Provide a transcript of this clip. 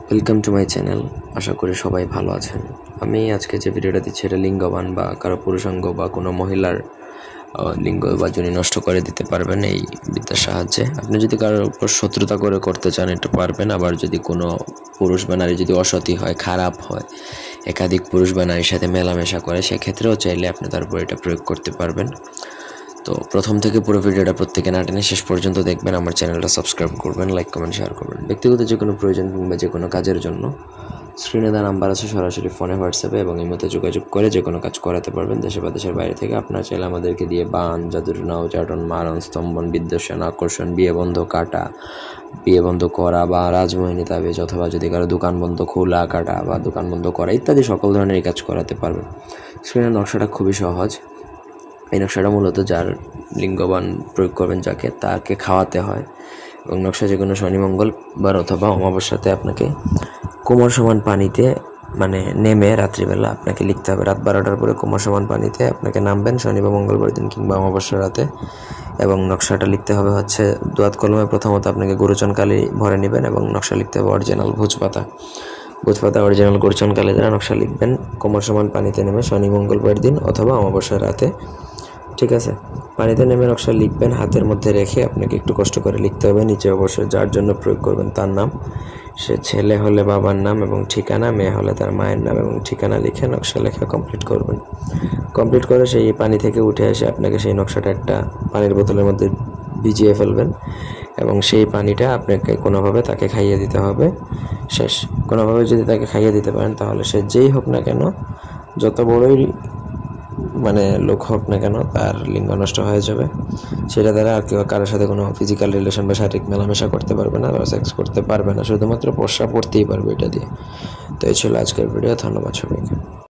Welcome to my channel. আশা করি সবাই ভালো আছেন। আমি আজকে যে ভিডিওটা দিচ্ছি এটা লিঙ্গবান বা কারো পুরুষাঙ্গ বা কোনো মহিলার লিঙ্গ বা যোনি নষ্ট করে দিতে পারবেন এই বিদ্যার সাহায্যে। আপনি যদি কারোর উপর শত্রুতা করে করতে চান এটা পারবেন। আবার যদি কোনো পুরুষ বা নারী যদি অসতী হয়, খারাপ হয়, একাধিক পুরুষ বা নারীর সাথে মেলামেশা করে, সেক্ষেত্রেও চাইলে আপনি তার উপর এটা প্রয়োগ করতে পারবেন। তো প্রথম থেকে পুরো ভিডিওটা প্রত্যেকে না টেনে শেষ পর্যন্ত দেখবেন। আমার চ্যানেলটা সাবস্ক্রাইব করবেন, লাইক কমেন্ট শেয়ার করবেন। ব্যক্তিগত যে কোনো প্রয়োজন কিংবা যে কোনো কাজের জন্য স্ক্রিনে দেওয়া নাম্বার আছে, সরাসরি ফোনে, হোয়াটসঅ্যাপে এবং ইমোতে যোগাযোগ করে যে কোনো কাজ করাতে পারবেন দেশে বা দেশের বাইরে থেকে। আপনারা চাইলে আমাদেরকে দিয়ে বান, জাদুর নাও, চাটন, মারণ, স্তম্ভন, বিদ্বেষণ, আকর্ষণ, বিয়ে বন্ধ কাটা, বিয়ে বন্ধ করা বা রাজমোহিনী তাবিজ, অথবা যদি কারো দোকান বন্ধ খোলা কাটা বা দোকান বন্ধ করা ইত্যাদি সকল ধরনের কাজ করাতে পারবেন। স্ক্রিনের নকশাটা খুবই সহজ। এই নকশাটা মূলত যার লিঙ্গবান প্রয়োগ করবেন যাকে, তাকে খাওয়াতে হয় এবং নকশা যে কোনো শনি মঙ্গলবার অথবা অমাবস্যাতে আপনাকে কোমর সমান পানিতে নেমে রাত্রিবেলা আপনাকে লিখতে হবে। রাত 12টার পরে কোমর সমান পানিতে আপনাকে নামবেন শনি বা মঙ্গলবার দিন কিংবা অমাবস্যা রাতে, এবং নকশাটা লিখতে হবে হচ্ছে দোয়াত কলমে। প্রথমত আপনাকে গুরুচন কালি ভরে নেবেন এবং নকশা লিখতে হবে অরিজিনাল ভোজপাতা অরিজিনাল গুরুচন কালি দ্বারা নকশা লিখবেন কোমর সমান পানিতে নেমে শনি মঙ্গলবার দিন অথবা অমাবস্যা রাতে। ঠিক আছে, পানিতে নেমে নকশা লিখবেন, হাতের মধ্যে রেখে আপনাকে একটু কষ্ট করে লিখতে হবে। নিচে অবশ্যই যার জন্য প্রয়োগ করবেন তার নাম, সে ছেলে হলে বাবার নাম এবং ঠিকানা, মেয়ে হলে তার মায়ের নাম এবং ঠিকানা লিখে নকশা লেখা কমপ্লিট করবেন। কমপ্লিট করে সেই পানি থেকে উঠে এসে আপনাকে সেই নকশাটা একটা পানির বোতলের মধ্যে ভিজিয়ে ফেলবেন এবং সেই পানিটা আপনাকে কোনোভাবে তাকে খাইয়ে দিতে হবে। শেষ। কোনোভাবে যদি তাকে খাইয়ে দিতে পারেন তাহলে সে যেই হোক না কেন, যত বড়ই লোক হোক না কেন, তার লিঙ্গ নষ্ট হয়ে যাবে। সেটা দ্বারা আর কেউ কারোর সাথে কোনো ফিজিক্যাল রিলেশন বা শারীরিক মেলামেশা করতে পারবে না বা সেক্স করতে পারবে না, শুধুমাত্র প্রস্রাব পড়তেই পারবে এটা দিয়ে। তো এই ছিল আজকের ভিডিও। ধন্যবাদ সবাইকে।